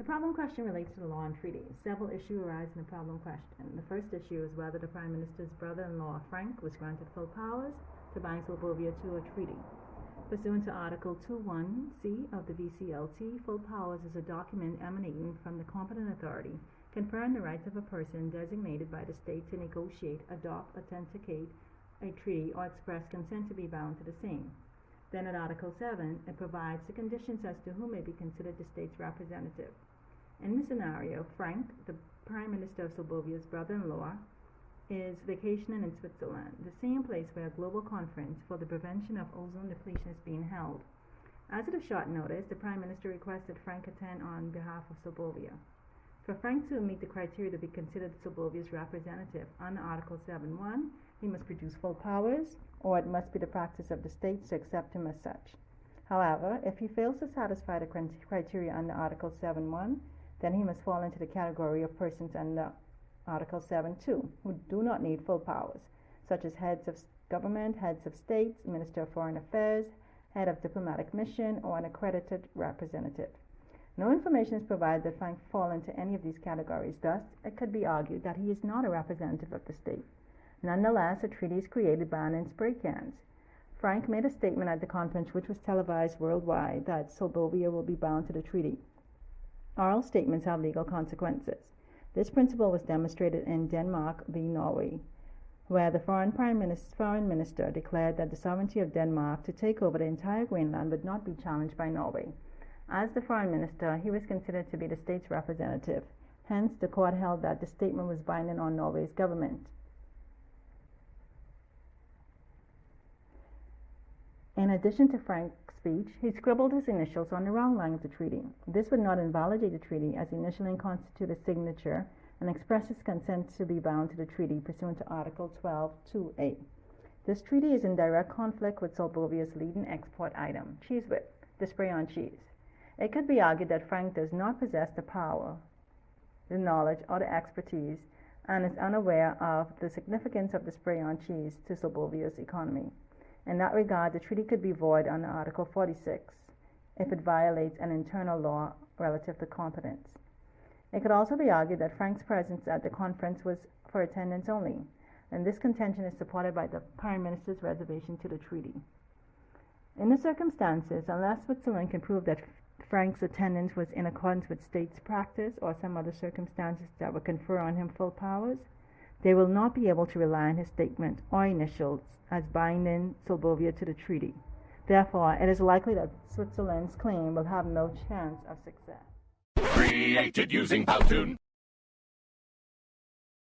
problem question relates to the law and treaty. Several issues arise in the problem question. The first issue is whether the Prime Minister's brother-in-law, Frank, was granted full powers to bind Serbia to a treaty. Pursuant to Article 2.1c of the VCLT, full powers is a document emanating from the competent authority conferring the rights of a person designated by the state to negotiate, adopt, authenticate a treaty, or express consent to be bound to the same. Then at Article 7, it provides the conditions as to who may be considered the state's representative. In this scenario, Frank, the Prime Minister of Serbia's brother-in-law, is vacationing in Switzerland, the same place where a global conference for the prevention of ozone depletion is being held. As of short notice, the Prime Minister requested Frank attend on behalf of Serbia. For Frank to meet the criteria to be considered Serbia's representative under Article 7.1, he must produce full powers, or it must be the practice of the states to accept him as such. However, if he fails to satisfy the criteria under Article 7.1, then he must fall into the category of persons under Article 7.2, who do not need full powers, such as heads of government, heads of states, Minister of Foreign Affairs, head of diplomatic mission, or an accredited representative. No information is provided that Frank fall into any of these categories. Thus, it could be argued that he is not a representative of the state. Nonetheless, a treaty is created by and spray cans. Frank made a statement at the conference, which was televised worldwide, that Serbia will be bound to the treaty. Oral statements have legal consequences. This principle was demonstrated in Denmark v. Norway, where the foreign minister declared that the sovereignty of Denmark to take over the entire Greenland would not be challenged by Norway. As the foreign minister, he was considered to be the state's representative. Hence, the court held that the statement was binding on Norway's government. In addition to Frank's speech, he scribbled his initials on the wrong line of the treaty. This would not invalidate the treaty, as initialing constitutes a signature and expresses consent to be bound to the treaty pursuant to Article 12.2a. This treaty is in direct conflict with Serbia's leading export item, cheese whip, the spray-on cheese. It could be argued that Frank does not possess the power, the knowledge, or the expertise, and is unaware of the significance of the spray-on cheese to Serbia's economy. In that regard, the treaty could be void under Article 46 if it violates an internal law relative to competence. It could also be argued that Frank's presence at the conference was for attendance only, and this contention is supported by the Prime Minister's reservation to the treaty. In the circumstances, unless Switzerland can prove that Frank's attendance was in accordance with state's practice or some other circumstances that would confer on him full powers, they will not be able to rely on his statement or initials as binding Serbia to the treaty. Therefore, it is likely that Switzerland's claim will have no chance of success. Created using Powtoon.